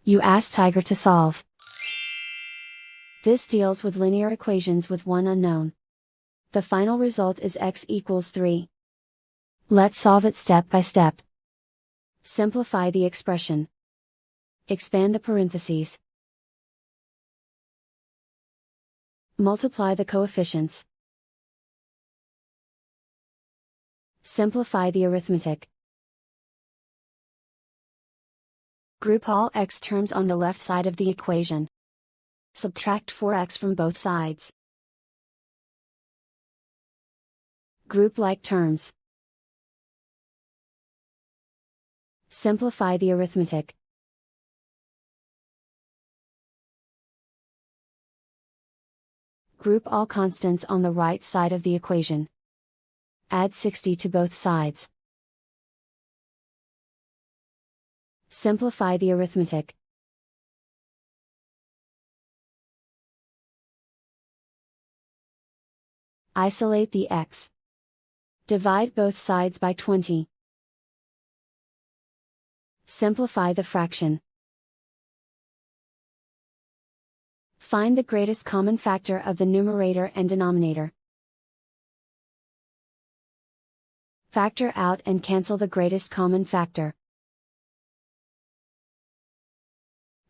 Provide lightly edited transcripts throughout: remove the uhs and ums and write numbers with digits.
You ask Tiger to solve. This deals with linear equations with one unknown. The final result is x equals 3. Let's solve it step by step. Simplify the expression. Expand the parentheses. Multiply the coefficients. Simplify the arithmetic. Group all x terms on the left side of the equation. Subtract 4x from both sides. Group like terms. Simplify the arithmetic. Group all constants on the right side of the equation. Add 60 to both sides. Simplify the arithmetic. Isolate the x. Divide both sides by 20. Simplify the fraction. Find the greatest common factor of the numerator and denominator. Factor out and cancel the greatest common factor.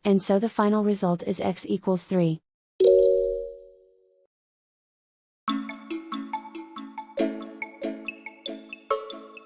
And so the final result is x equals 3.